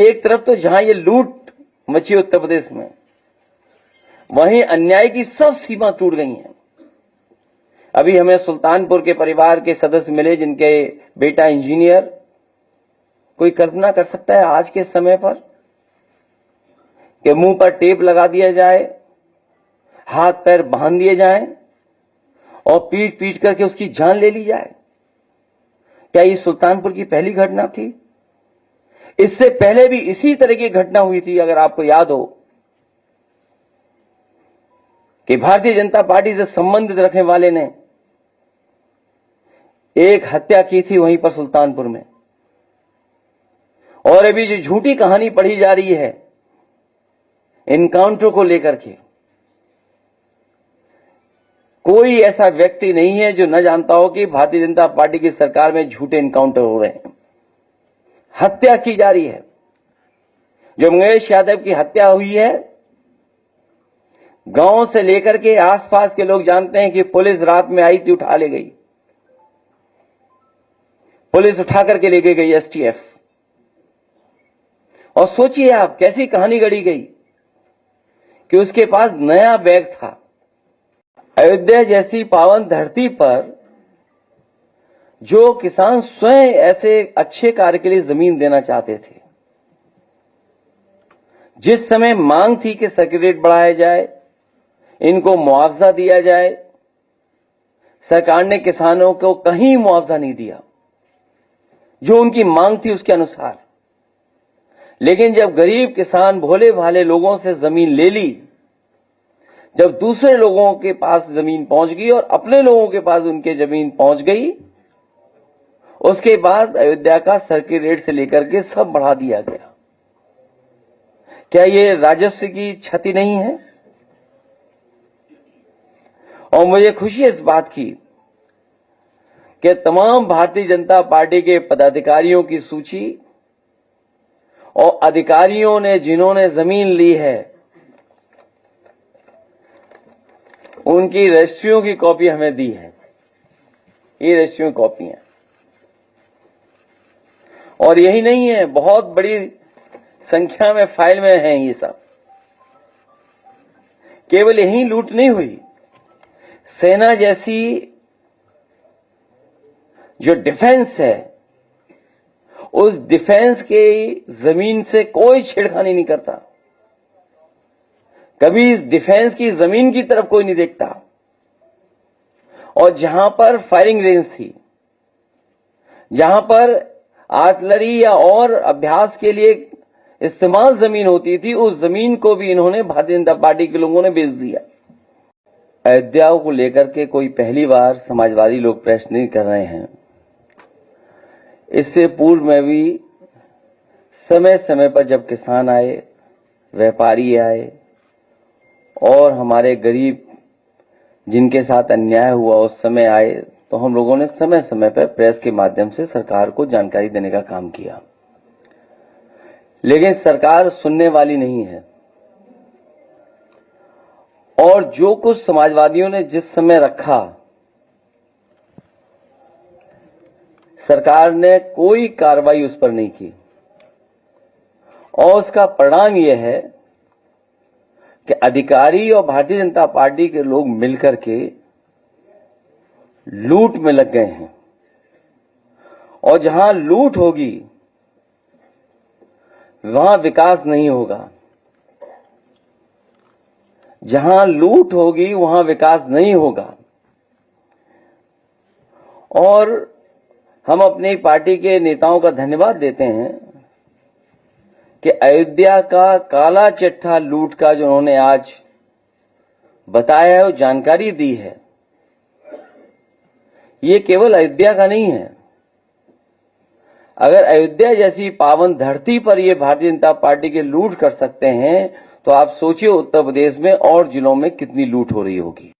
एक तरफ तो जहां ये लूट मची उत्तर प्रदेश में, वहीं अन्याय की सब सीमा टूट गई हैं। अभी हमें सुल्तानपुर के परिवार के सदस्य मिले जिनके बेटा इंजीनियर। कोई कल्पना कर सकता है आज के समय पर कि मुंह पर टेप लगा दिया जाए, हाथ पैर बांध दिए जाएं और पीट पीट करके उसकी जान ले ली जाए? क्या ये सुल्तानपुर की पहली घटना थी? इससे पहले भी इसी तरह की घटना हुई थी। अगर आपको याद हो कि भारतीय जनता पार्टी से संबंधित रखने वाले ने एक हत्या की थी वहीं पर सुल्तानपुर में। और अभी जो झूठी कहानी पढ़ी जा रही है इनकाउंटर को लेकर के, कोई ऐसा व्यक्ति नहीं है जो न जानता हो कि भारतीय जनता पार्टी की सरकार में झूठे इनकाउंटर हो रहे हैं, हत्या की जा रही है। जो मंगेश यादव की हत्या हुई है, गांव से लेकर के आसपास के लोग जानते हैं कि पुलिस रात में आई थी, उठा ले गई, पुलिस उठा करके लेके गई एसटीएफ। और सोचिए आप कैसी कहानी गढ़ी गई कि उसके पास नया बैग था। अयोध्या जैसी पावन धरती पर जो किसान स्वयं ऐसे अच्छे कार्य के लिए जमीन देना चाहते थे, जिस समय मांग थी कि सर्किट रेट बढ़ाया जाए, इनको मुआवजा दिया जाए, सरकार ने किसानों को कहीं मुआवजा नहीं दिया जो उनकी मांग थी उसके अनुसार। लेकिन जब गरीब किसान भोले भाले लोगों से जमीन ले ली, जब दूसरे लोगों के पास जमीन पहुंच गई और अपने लोगों के पास उनके जमीन पहुंच गई, उसके बाद अयोध्या का सर्किट रेट से लेकर के सब बढ़ा दिया गया। क्या ये राजस्व की क्षति नहीं है? और मुझे खुशी है इस बात की कि तमाम भारतीय जनता पार्टी के पदाधिकारियों की सूची और अधिकारियों ने जिन्होंने जमीन ली है उनकी रजिस्ट्रियों की कॉपी हमें दी है। ये रजिस्ट्रियों की कॉपी है। और यही नहीं है, बहुत बड़ी संख्या में फाइल में हैं ये सब। केवल यही लूट नहीं हुई, सेना जैसी जो डिफेंस है, उस डिफेंस के जमीन से कोई छेड़खानी नहीं करता। कभी इस डिफेंस की जमीन की तरफ कोई नहीं देखता। और जहां पर फायरिंग रेंज थी, जहां पर आर्टिलरी या और अभ्यास के लिए इस्तेमाल जमीन होती थी, उस जमीन को भी इन्होंने भारतीय जनता पार्टी के लोगों ने बेच दिया। अयोध्या को लेकर के कोई पहली बार समाजवादी लोग प्रश्न नहीं कर रहे हैं। इससे पूर्व में भी समय समय पर जब किसान आए, व्यापारी आए और हमारे गरीब जिनके साथ अन्याय हुआ उस समय आए, तो हम लोगों ने समय समय पर प्रेस के माध्यम से सरकार को जानकारी देने का काम किया। लेकिन सरकार सुनने वाली नहीं है। और जो कुछ समाजवादियों ने जिस समय रखा, सरकार ने कोई कार्रवाई उस पर नहीं की। और उसका परिणाम यह है कि अधिकारी और भारतीय जनता पार्टी के लोग मिलकर के लूट में लग गए हैं। और जहां लूट होगी वहां विकास नहीं होगा। जहां लूट होगी वहां विकास नहीं होगा। और हम अपनी पार्टी के नेताओं का धन्यवाद देते हैं कि अयोध्या का काला चिट्ठा लूट का जो उन्होंने आज बताया है, वो जानकारी दी है, ये केवल अयोध्या का नहीं है। अगर अयोध्या जैसी पावन धरती पर ये भारतीय जनता पार्टी के लूट कर सकते हैं, तो आप सोचिए उत्तर प्रदेश में और जिलों में कितनी लूट हो रही होगी।